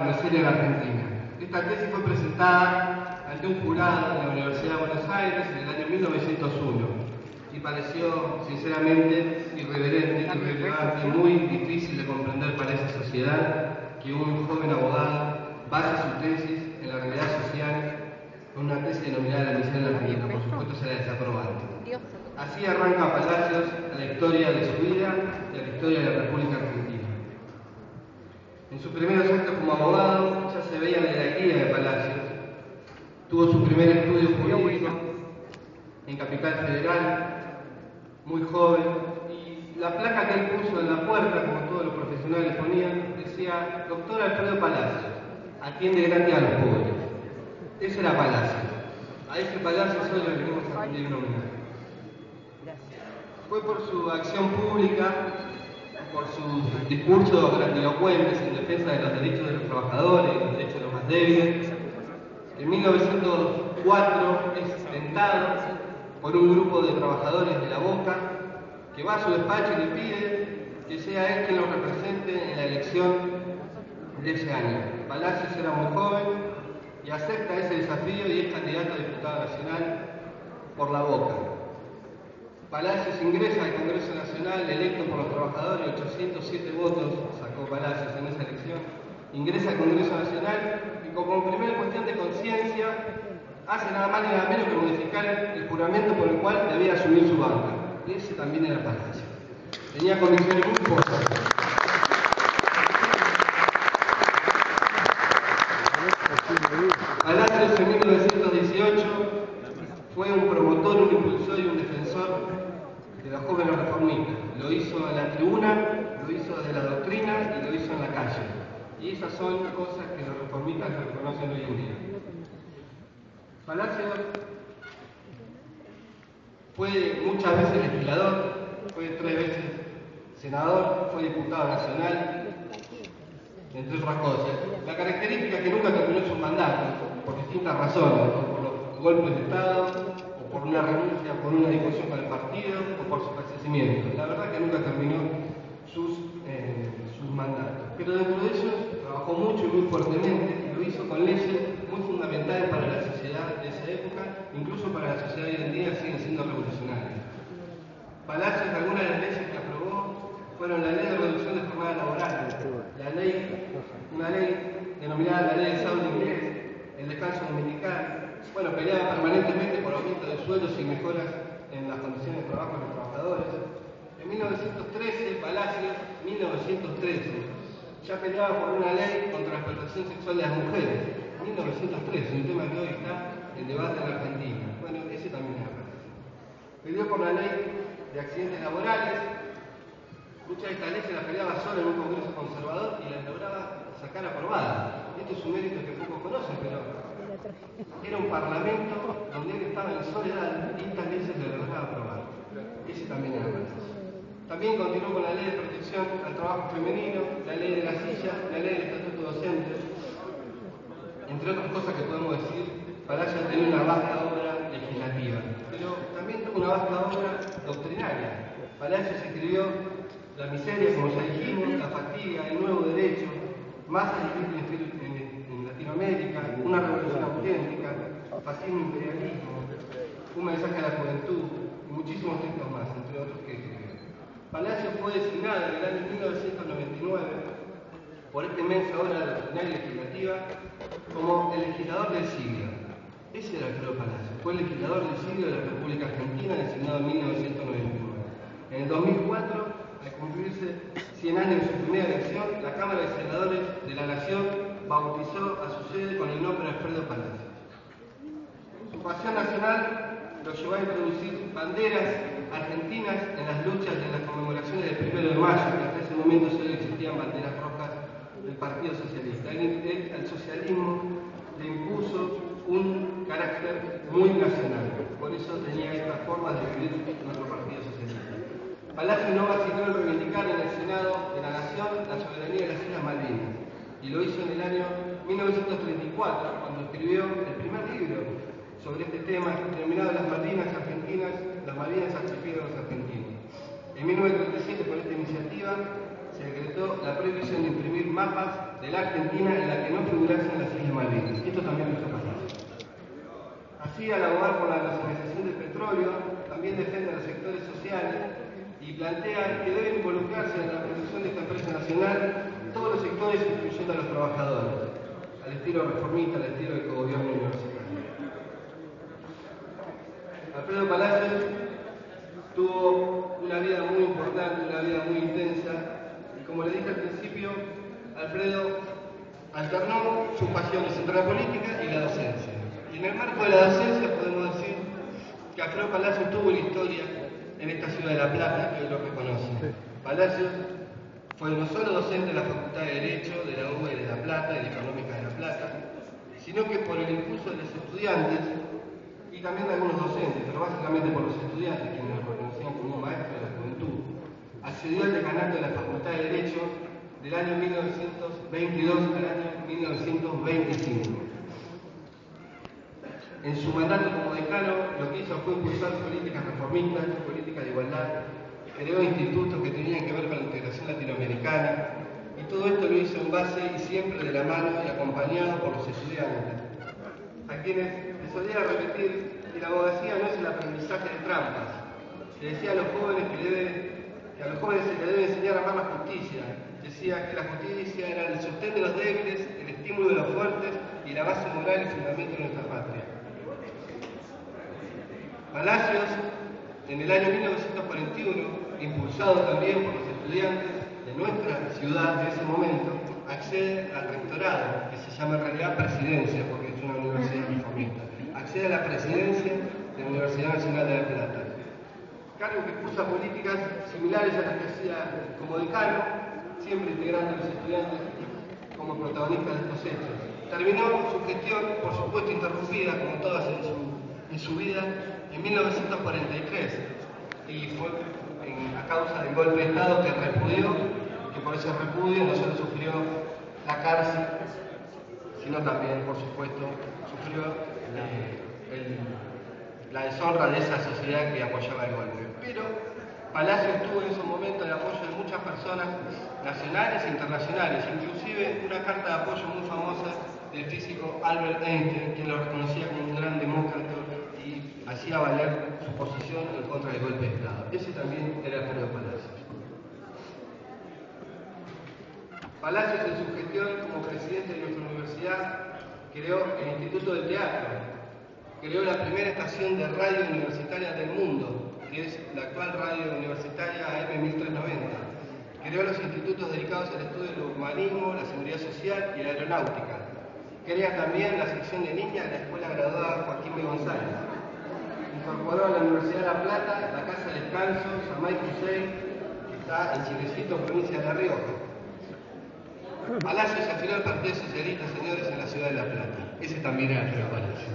miseria en Argentina. Esta tesis fue presentada ante un jurado de la Universidad de Buenos Aires en el año 1901 y pareció sinceramente irreverente, irrelevante, muy difícil de comprender para esa sociedad que un joven abogado base su tesis en la realidad social con una tesis denominada La miseria en Argentina. Por supuesto será desaprobante. Así arranca Palacios la historia de su vida y la historia de la República Argentina. En sus primeros actos como abogado ya se veía la jerarquía de Palacios. Tuvo su primer estudio jurídico en Capital Federal, muy joven, y la placa que él puso en la puerta, como todos los profesionales ponían, decía: Doctor Alfredo Palacios, atiende gratis a los pobres. Ese era Palacios. A ese Palacios hoy le venimos a rendir un homenaje. Fue por su acción pública, por sus discursos grandilocuentes en defensa de los derechos de los trabajadores y los derechos de los más débiles, que en 1904 es tentado por un grupo de trabajadores de la Boca, que va a su despacho y le pide que sea él quien lo represente en la elección de ese año. Palacios era muy joven y acepta ese desafío y es candidato a diputado nacional por la Boca. Palacios ingresa al Congreso Nacional, electo por los trabajadores, 807 votos sacó Palacios en esa elección. Ingresa al Congreso Nacional y como primera cuestión de conciencia hace nada más ni nada menos que modificar el juramento por el cual debía asumir su banca. Y ese también era Palacios. Tenía convicciones muy fuertes. Palacios en 1918 fue un promotor, un impulsor y un defensor de los jóvenes reformistas. Lo hizo en la tribuna, lo hizo desde la doctrina y lo hizo en la calle. Y esas son cosas que los reformistas reconocen hoy en día. Palacios fue muchas veces legislador, fue 3 veces senador, fue diputado nacional, entre otras cosas. La característica es que nunca terminó su mandato, por distintas razones, por los golpes de Estado, o por una renuncia, por una discusión con el partido, o por su fallecimiento. La verdad que nunca terminó sus mandatos. Pero dentro de ellos trabajó mucho y muy fuertemente, y lo hizo con leyes muy fundamentales para la sociedad de esa época, incluso para la sociedad de hoy en día siguen siendo revolucionarias. Palacios, algunas de las leyes que aprobó fueron la ley de reducción de jornada laboral, una ley denominada la ley del sábado inglés, el descanso dominical. Bueno, peleaba permanentemente por aumento de sueldos y mejoras en las condiciones de trabajo de los trabajadores. En 1913, Palacios, 1913, ya peleaba por una ley contra la explotación sexual de las mujeres. 1913, un tema que hoy está en debate en Argentina. Bueno, ese también era Palacios. Peleó por la ley de accidentes laborales. Muchas de estas leyes las peleaba solo en un congreso conservador y las lograba sacar aprobadas. Esto es un mérito que pocos conocen, pero era un parlamento donde él estaba en soledad y estas leyes las lograba aprobar. Ese también era Palacios. También continuó con la ley de protección al trabajo femenino, la ley de la silla, la ley del estatuto docente. Entre otras cosas que podemos decir, Palacios tenía una vasta obra legislativa, pero también tuvo una vasta obra doctrinaria. Palacios escribió La miseria, como ya dijimos, La fatiga, El nuevo derecho, Masa en Latinoamérica, Una revolución auténtica, Fascismo e imperialismo, Un mensaje a la juventud y muchísimos textos más, entre otros que escribió. Palacios fue designado en el año 1999 por esta inmensa obra doctrinaria y legislativa como el legislador del siglo. Ese era Alfredo Palacios, fue el legislador del siglo de la República Argentina, designado en 1999. En el 2004, al cumplirse 100 años de su primera elección, la Cámara de Senadores de la Nación bautizó a su sede con el nombre de Alfredo Palacios. Su pasión nacional lo llevó a introducir banderas argentinas en las luchas de las conmemoraciones del 1 de mayo, que hasta ese momento solo existían banderas rojas del Partido Socialista. Él al socialismo le impuso un carácter muy nacional, por eso tenía estas formas de vivir nuestro Partido Socialista. Palacios no vaciló en reivindicar en el Senado de la Nación la soberanía de las Islas Malvinas, y lo hizo en el año 1934, cuando escribió el primer libro sobre este tema, denominado Las Malvinas Argentinas, las Malvinas archipiélagos argentinos. En 1937, por esta iniciativa, se decretó la prohibición de imprimir mapas de la Argentina en la que no figurasen las Islas Malvinas. Esto también lo hizo Palacio. Así, al abogar por la nacionalización del petróleo, también defiende a los sectores sociales y plantea que deben involucrarse en la producción de esta empresa nacional todos los sectores, incluyendo a los trabajadores, al estilo reformista, al estilo del cogobierno universitario. Alfredo Palacios tuvo una vida muy importante, una vida muy intensa, y como le dije al principio, Alfredo alternó sus pasiones entre la política y la docencia. Y en el marco de la docencia podemos decir que Alfredo Palacios tuvo una historia en esta ciudad de La Plata, que hoy lo reconocen. Palacios fue no solo docente de la Facultad de Derecho de la UBA de La Plata y de Económica de La Plata, sino que por el impulso de los estudiantes y también de algunos docentes, pero básicamente por los estudiantes, quienes lo reconocían como un maestro de la juventud, accedió al decanato de la Facultad de Derecho del año 1922 al año 1925. En su mandato como decano, lo que hizo fue impulsar políticas reformistas, políticas de igualdad, creó institutos que tenían que ver con la integración latinoamericana, y todo esto lo hizo en base y siempre de la mano y acompañado por los estudiantes, a quienes les solía repetir que la abogacía no es el aprendizaje de trampas. Se decía a los jóvenes que a los jóvenes se les debe enseñar a amar la justicia. Decía que la justicia era el sostén de los débiles, el estímulo de los fuertes y la base moral y fundamento de nuestra patria. Palacios, en el año 1941, impulsado también por los estudiantes de nuestra ciudad de ese momento, accede al rectorado, que se llama en realidad presidencia, porque es una universidad reformista. Accede a la presidencia de la Universidad Nacional de La Plata, cargo que cursa políticas similares a las que hacía como decano, siempre integrando a los estudiantes como protagonistas de estos hechos. Terminó su gestión, por supuesto interrumpida, como todas en su vida, en 1943, y fue a causa del golpe de Estado que repudió, que por ese repudio no solo sufrió la cárcel, sino también, por supuesto, sufrió la deshonra de esa sociedad que apoyaba el golpe. Pero Palacios tuvo en ese momento el apoyo de muchas personas nacionales e internacionales, inclusive una carta de apoyo muy famosa del físico Albert Einstein, quien lo reconocía como un gran demócrata y hacía valer su posición en contra del golpe de Estado. Ese también era Alfredo Palacios. Palacios, en su gestión como presidente de nuestra universidad, creó el Instituto de Teatro, creó la primera estación de radio universitaria del mundo, que es la actual radio universitaria AM 1390. Creó los institutos dedicados al estudio del urbanismo, la seguridad social y la aeronáutica. Crea también la sección de niñas de la Escuela Graduada Joaquín B. González. Incorporó a la Universidad de La Plata la Casa de Descanso Samay Hussein, que está en Chilecito, provincia de La Rioja. Palacios afilió al Partido Socialista, señores, en la ciudad de La Plata. Ese también era Alfredo Palacios.